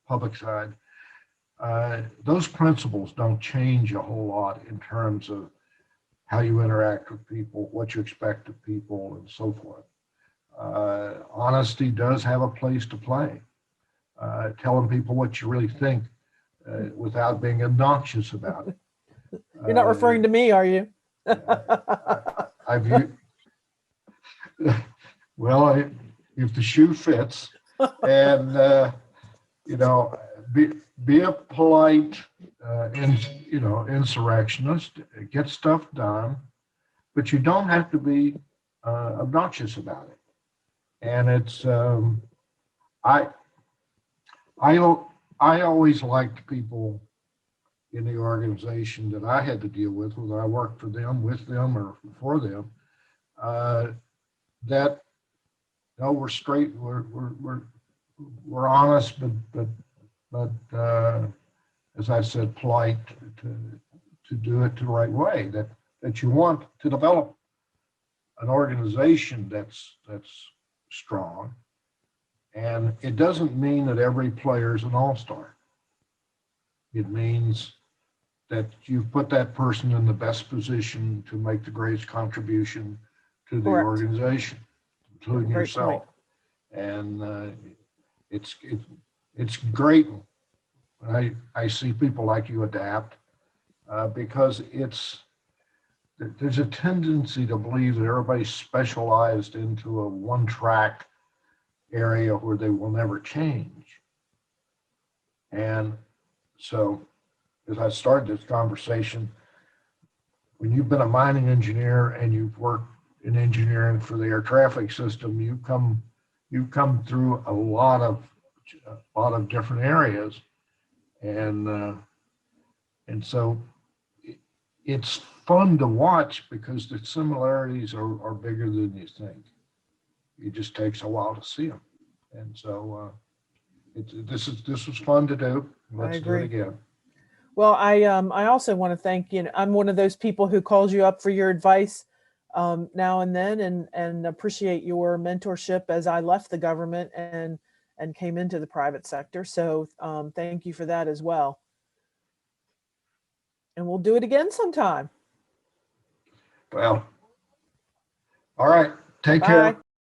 [SPEAKER 2] public side, those principles don't change a whole lot in terms of how you interact with people, what you expect of people, and so forth. Honesty does have a place to play. Telling people what you really think without being obnoxious about it.
[SPEAKER 1] You're not referring to me, are you?
[SPEAKER 2] I view, well, if the shoe fits, and be a polite, insurrectionist, get stuff done, but you don't have to be obnoxious about it. And it's I always liked people in the organization that I had to deal with, whether I worked for them, with them, or for them, that we're straight, we're honest, but as I said, polite, to do it the right way. That you want to develop an organization that's strong, and it doesn't mean that every player is an all-star. It means that you've put that person in the best position to make the greatest contribution to the
[SPEAKER 1] Correct.
[SPEAKER 2] organization, including
[SPEAKER 1] Great
[SPEAKER 2] yourself.
[SPEAKER 1] point.
[SPEAKER 2] And it's great when I see people like you adapt, because there's a tendency to believe that everybody's specialized into a one-track area where they will never change. And so, as I started this conversation, when you've been a mining engineer and you've worked in engineering for the air traffic system, you've come through a lot of different areas, and so it's fun to watch because the similarities are bigger than you think. It just takes a while to see them. And so this was fun to do. Let's do it
[SPEAKER 1] agree.
[SPEAKER 2] again.
[SPEAKER 1] Well, I also want to thank you. I'm one of those people who calls you up for your advice now and then, and appreciate your mentorship as I left the government and came into the private sector. So thank you for that as well. And we'll do it again sometime.
[SPEAKER 2] Well, all right. Take
[SPEAKER 1] Bye.
[SPEAKER 2] care.